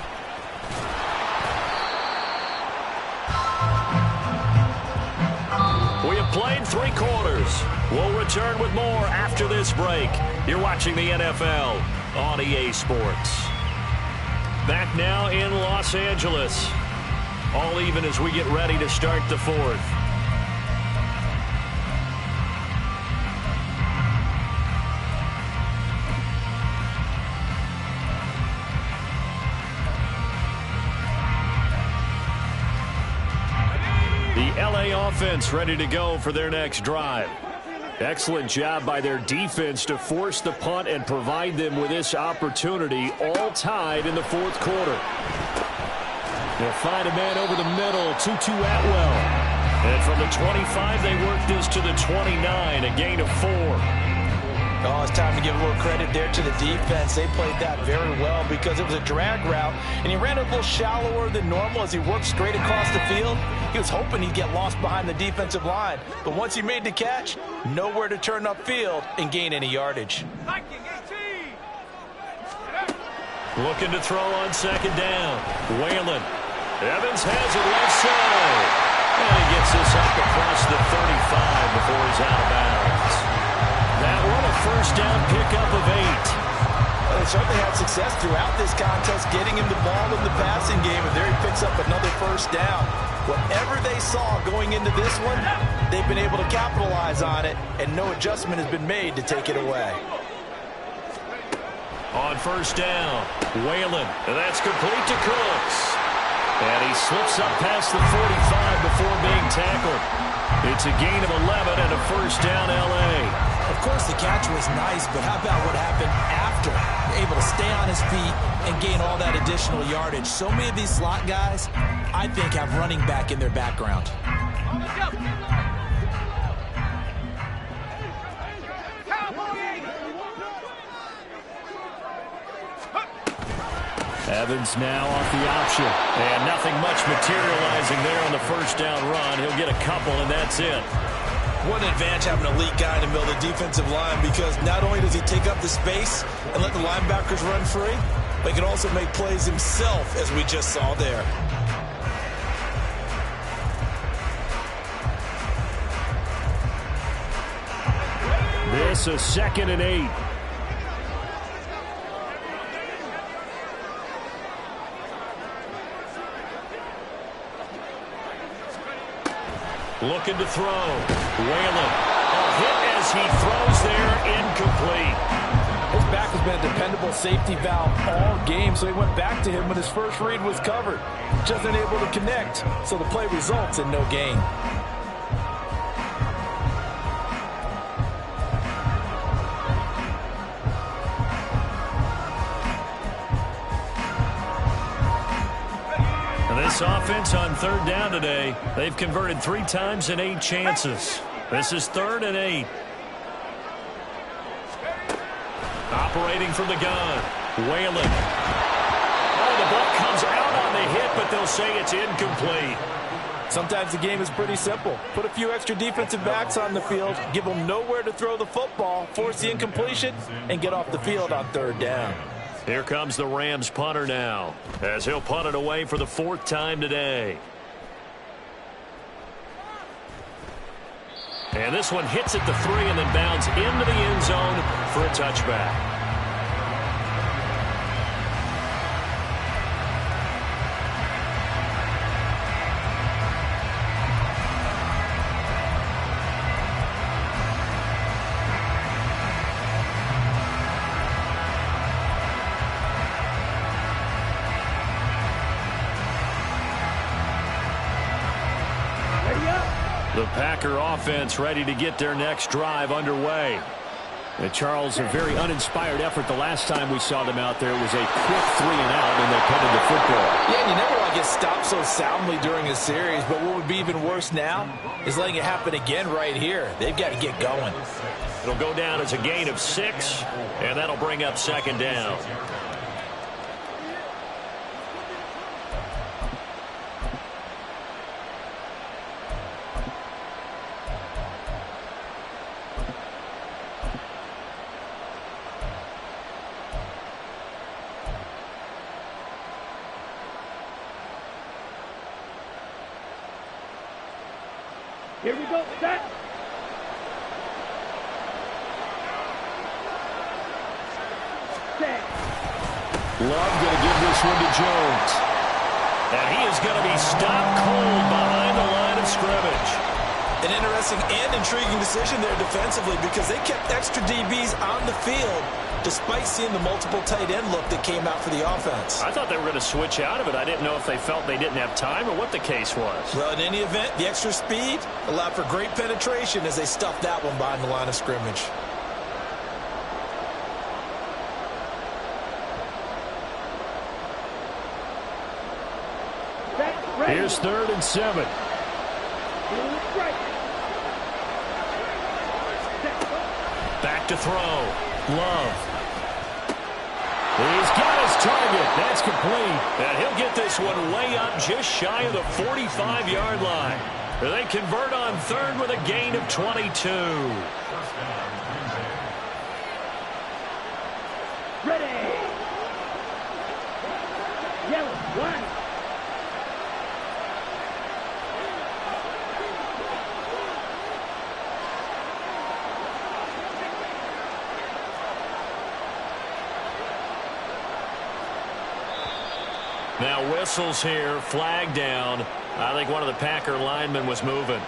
We have played 3 quarters. We'll return with more after this break. You're watching the NFL on EA Sports. Back now in Los Angeles. All even as we get ready to start the 4th. The LA offense ready to go for their next drive. Excellent job by their defense to force the punt and provide them with this opportunity, all tied in the 4th quarter. They'll find a man over the middle, Tutu Atwell. And from the 25, they work this to the 29, a gain of 4. Oh, it's time to give a little credit there to the defense. They played that very well because it was a drag route, and he ran a little shallower than normal as he worked straight across the field. He was hoping he'd get lost behind the defensive line, but once he made the catch, nowhere to turn upfield and gain any yardage. Looking to throw on 2nd down. Whalen. Evans has it left side. And he gets this up across the 35 before he's out of bounds. That one a 1st down pickup of 8. Well, they certainly had success throughout this contest getting him the ball in the passing game, and there he picks up another 1st down. Whatever they saw going into this one, they've been able to capitalize on it, and no adjustment has been made to take it away. On 1st down, Whalen, and that's complete to Cooks. And he slips up past the 45 before being tackled. It's a gain of 11 and a 1st down LA. Of course, the catch was nice, but how about what happened after? Able to stay on his feet and gain all that additional yardage. So many of these slot guys, I think, have running back in their background. Evans now off the option. And nothing much materializing there on the 1st down run. He'll get a couple, and that's it. What an advantage having an elite guy in the middle of the defensive line, because not only does he take up the space and let the linebackers run free, but he can also make plays himself, as we just saw there. This is 2nd and 8. Looking to throw. Whalen. A hit as as he throws there, incomplete. His back has been a dependable safety valve all game, so he went back to him when his first read was covered. Just unable to connect, so the play results in no gain. This offense on third down today, they've converted 3 times in 8 chances. This is 3rd and 8. Operating from the gun, Whalen. Oh, the ball comes out on the hit, but they'll say it's incomplete. Sometimes the game is pretty simple. Put a few extra defensive backs on the field, give them nowhere to throw the football, force the incompletion, and get off the field on third down. Here comes the Rams punter now, as he'll punt it away for the 4th time today. And this one hits at the 3 and then bounds into the end zone for a touchback. The Packer offense ready to get their next drive underway. And Charles, a very uninspired effort the last time we saw them out there. It was a quick 3 and out, and they punted the football. Yeah, and you never want to get stopped so soundly during a series, but what would be even worse now is letting it happen again right here. They've got to get going. It'll go down as a gain of 6, and that'll bring up 2nd down. Here we go, set. Set. Love going to give this one to Jones. And he is going to be stopped cold behind the line of scrimmage. An interesting and intriguing decision there defensively because they kept extra DBs on the field despite seeing the multiple tight end look that came out for the offense. I thought they were going to switch out of it. I didn't know if they felt they didn't have time or what the case was. Well, in any event, the extra speed allowed for great penetration as they stuffed that one behind the line of scrimmage. Here's 3rd and 7. Back to throw. Love. He's got his target. That's complete. And he'll get this one way up just shy of the 45-yard line. They convert on 3rd with a gain of 22. Ready. Yellow, 1. Now whistles here, flag down. I think one of the Packer linemen was moving.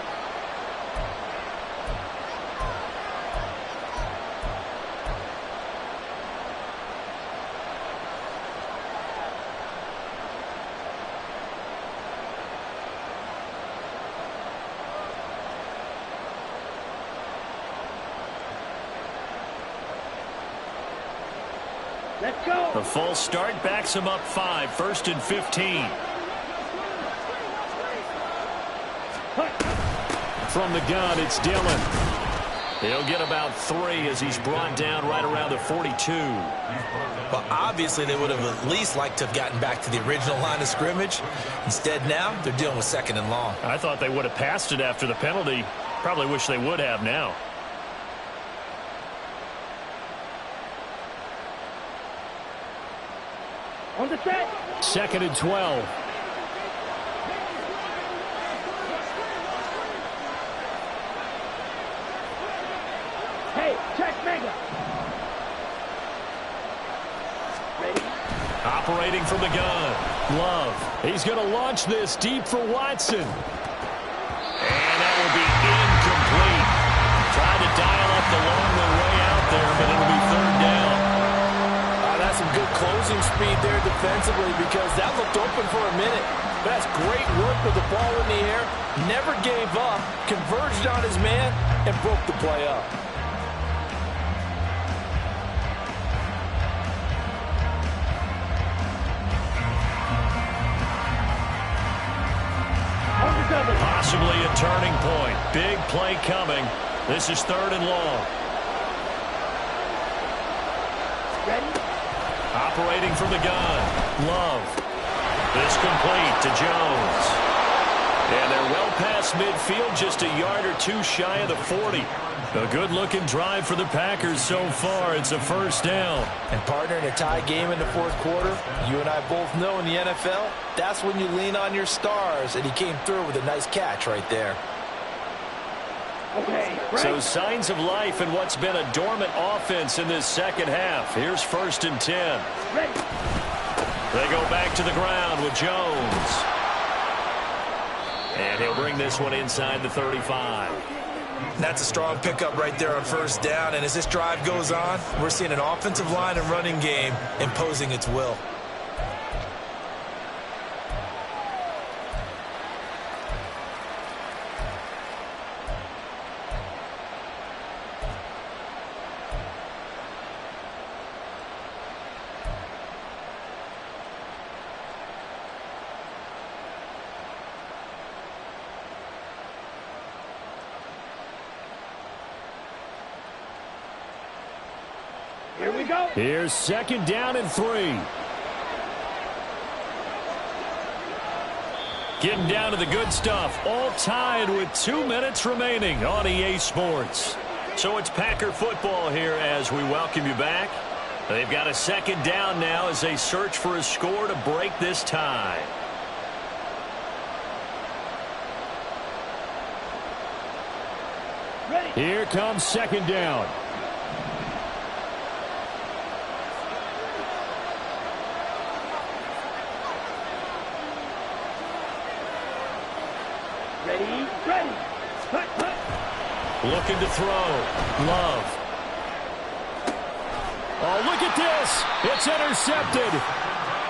Let's go. The false start backs him up 5, 1st and 15. From the gun, it's Dillon. He'll get about 3 as he's brought down right around the 42. Well, obviously they would have at least liked to have gotten back to the original line of scrimmage. Instead now, they're dealing with 2nd and long. I thought they would have passed it after the penalty. Probably wish they would have now. On the set. 2nd and 12. Hey, check mega. Ready. Operating from the gun. Love. He's going to launch this deep for Watson. And that will be incomplete. Trying to dial up the opposing speed there defensively because that looked open for a minute. But that's great work with the ball in the air. Never gave up, converged on his man, and broke the play up. Possibly a turning point. Big play coming. This is 3rd and long. Ready? Operating from the gun. Love. This complete to Jones. And they're well past midfield, just a yard or two shy of the 40. A good-looking drive for the Packers so far. It's a 1st down. And partner, in a tie game in the 4th quarter, you and I both know in the NFL, that's when you lean on your stars, and he came through with a nice catch right there. Okay, right. So signs of life in what's been a dormant offense in this 2nd half. Here's 1st and 10. Ready. They go back to the ground with Jones. And he'll bring this one inside the 35. That's a strong pickup right there on 1st down, and as this drive goes on, we're seeing an offensive line and running game imposing its will. Here we go. Here's 2nd down and 3. Getting down to the good stuff. All tied with 2 minutes remaining on EA Sports. So it's Packer football here as we welcome you back. They've got a 2nd down now as they search for a score to break this tie. Ready. Here comes 2nd down. Ready. Ready. Hut, hut. Looking to throw. Love. Oh, look at this. It's intercepted.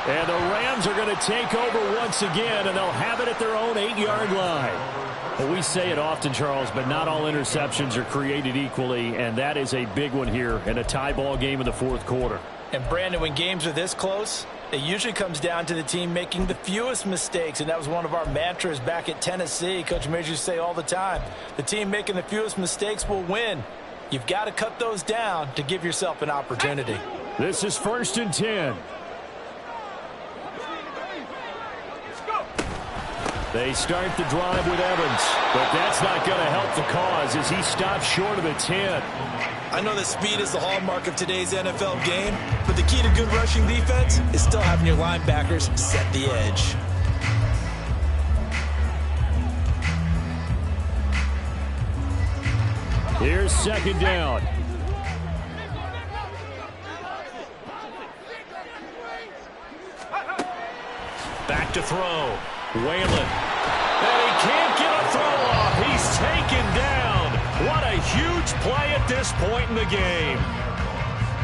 And the Rams are going to take over once again, and they'll have it at their own 8-yard line. Well, we say it often, Charles, but not all interceptions are created equally, and that is a big one here in a tie ball game in the 4th quarter. And, Brandon, when games are this close, it usually comes down to the team making the fewest mistakes, and that was one of our mantras back at Tennessee. Coach Majors used to say all the time, the team making the fewest mistakes will win. You've got to cut those down to give yourself an opportunity. This is 1st and 10. They start the drive with Evans, but that's not going to help the cause as he stops short of the 10. I know that speed is the hallmark of today's NFL game, but the key to good rushing defense is still having your linebackers set the edge. Here's 2nd down. Back to throw. Whalen. And he can't get a throw off. He's taken down. What a huge play at this point in the game.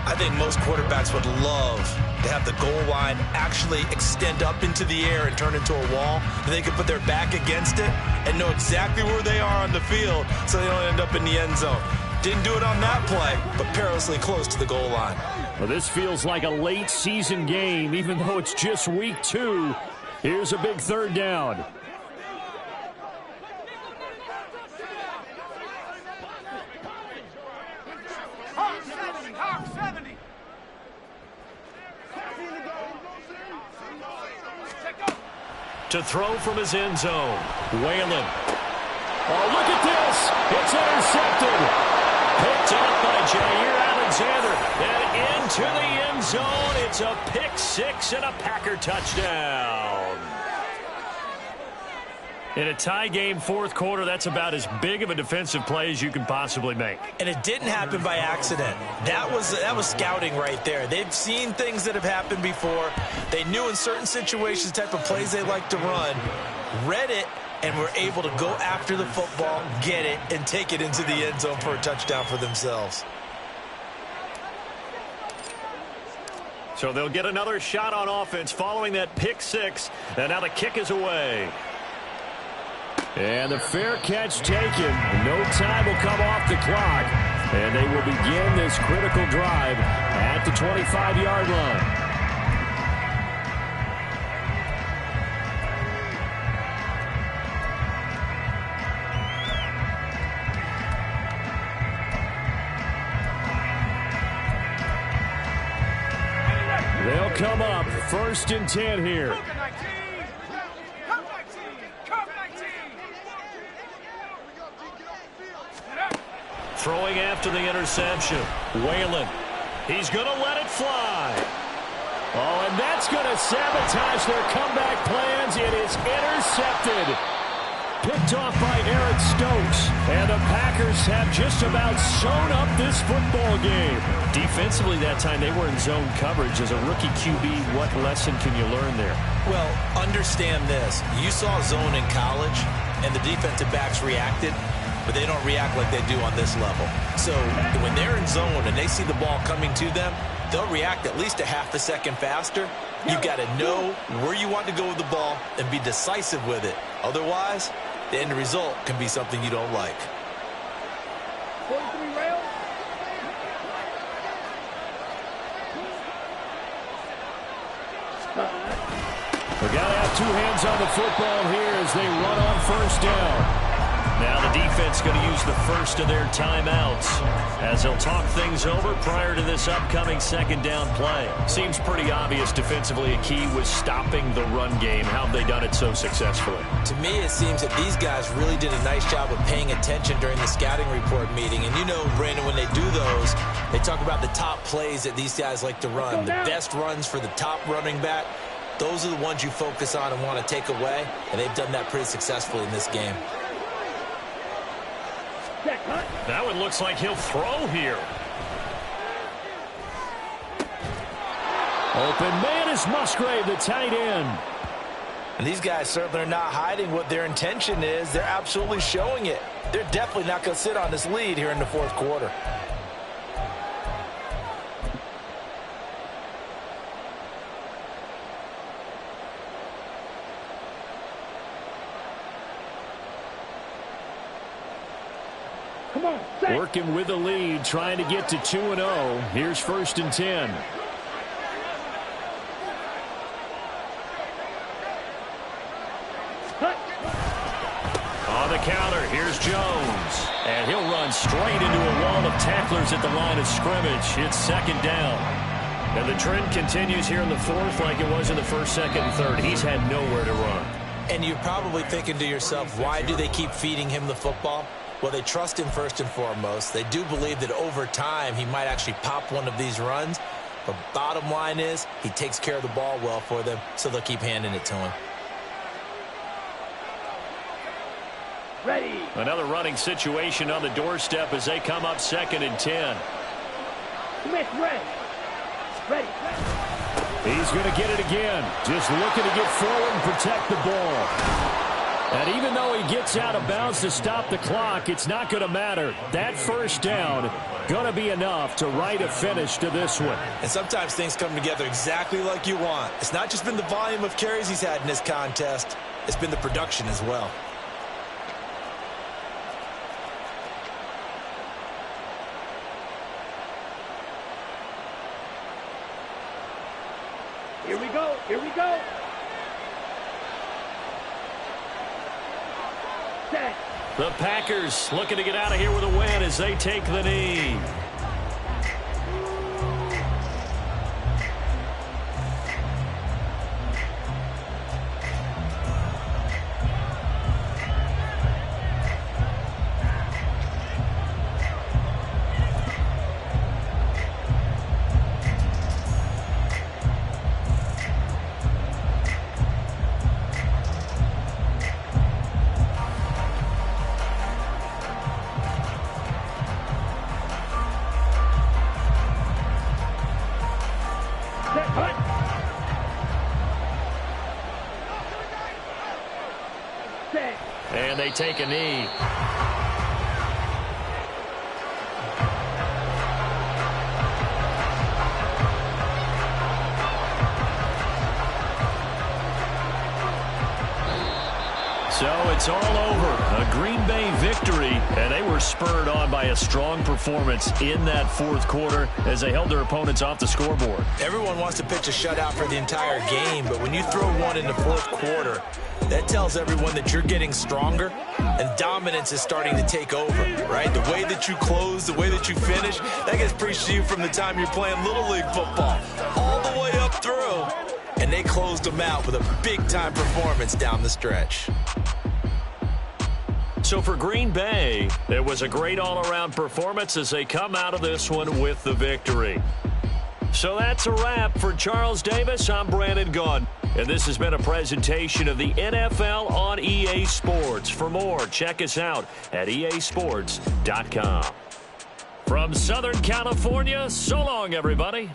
I think most quarterbacks would love to have the goal line actually extend up into the air and turn into a wall. And they can put their back against it and know exactly where they are on the field so they don't end up in the end zone. Didn't do it on that play, but perilously close to the goal line. Well, this feels like a late season game, even though it's just week 2. Here's a big 3rd down. To throw from his end zone. Whalen. Oh, look at this. It's intercepted. Picked up by Jair Alexander. And into the end zone. It's a pick 6 and a Packer touchdown. In a tie game 4th quarter, that's about as big of a defensive play as you can possibly make. And it didn't happen by accident. That was scouting right there. They've seen things that have happened before. They knew in certain situations the type of plays they like to run, read it, and were able to go after the football, get it, and take it into the end zone for a touchdown for themselves. So they'll get another shot on offense following that pick six. And now the kick is away. And the fair catch taken. No time will come off the clock. And they will begin this critical drive at the 25-yard line. They'll come up 1st and 10 here. Throwing after the interception. Whalen. He's going to let it fly. Oh, and that's going to sabotage their comeback plans. It is intercepted. Picked off by Eric Stokes. And the Packers have just about sewn up this football game. Defensively that time, they were in zone coverage. As a rookie QB, what lesson can you learn there? Well, understand this. You saw zone in college, and the defensive backs reacted, but they don't react like they do on this level. So when they're in zone and they see the ball coming to them, they'll react at least a half a second faster. You've got to know where you want to go with the ball and be decisive with it. Otherwise, the end result can be something you don't like. 43 rail. We've got to have two hands on the football here as they run on 1st down. Now the defense going to use the first of their timeouts as they'll talk things over prior to this upcoming 2nd down play. Seems pretty obvious defensively a key was stopping the run game. How have they done it so successfully? To me, it seems that these guys really did a nice job of paying attention during the scouting report meeting. And you know, Brandon, when they do those, they talk about the top plays that these guys like to run, the best runs for the top running back. Those are the ones you focus on and want to take away, and they've done that pretty successfully in this game. That one looks like he'll throw here. Open man is Musgrave, the tight end. And these guys certainly are not hiding what their intention is. They're absolutely showing it. They're definitely not going to sit on this lead here in the 4th quarter. Come on, set. Working with the lead, trying to get to 2-0. Here's 1st and 10. On the counter, here's Jones. And he'll run straight into a wall of tacklers at the line of scrimmage. It's 2nd down. And the trend continues here in the 4th like it was in the 1st, 2nd, and 3rd. He's had nowhere to run. And you're probably thinking to yourself, why do they keep feeding him the football? Well, they trust him first and foremost. They do believe that over time he might actually pop one of these runs. But bottom line is he takes care of the ball well for them, so they'll keep handing it to him. Ready. Another running situation on the doorstep as they come up 2nd and 10. Smith, ready. Ready. He's going to get it again. Just looking to get forward and protect the ball. And even though he gets out of bounds to stop the clock, it's not going to matter. That 1st down going to be enough to write a finish to this one. And sometimes things come together exactly like you want. It's not just been the volume of carries he's had in this contest. It's been the production as well. Here we go. Here we go. Set. The Packers looking to get out of here with a win as they take the knee. And they take a knee. it's all over. A Green Bay victory, and they were spurred on by a strong performance in that fourth quarter as they held their opponents off the scoreboard. Everyone wants to pitch a shutout for the entire game, but when you throw one in the fourth quarter, that tells everyone that you're getting stronger and dominance is starting to take over, right? The way that you close, the way that you finish, that gets preached to you from the time you're playing Little League football all the way up through. And they closed them out with a big-time performance down the stretch. So for Green Bay, it was a great all-around performance as they come out of this one with the victory. So that's a wrap for Charles Davis. I'm Brandon Gaudin, and this has been a presentation of the NFL on EA Sports. For more, check us out at easports.com. From Southern California, so long, everybody.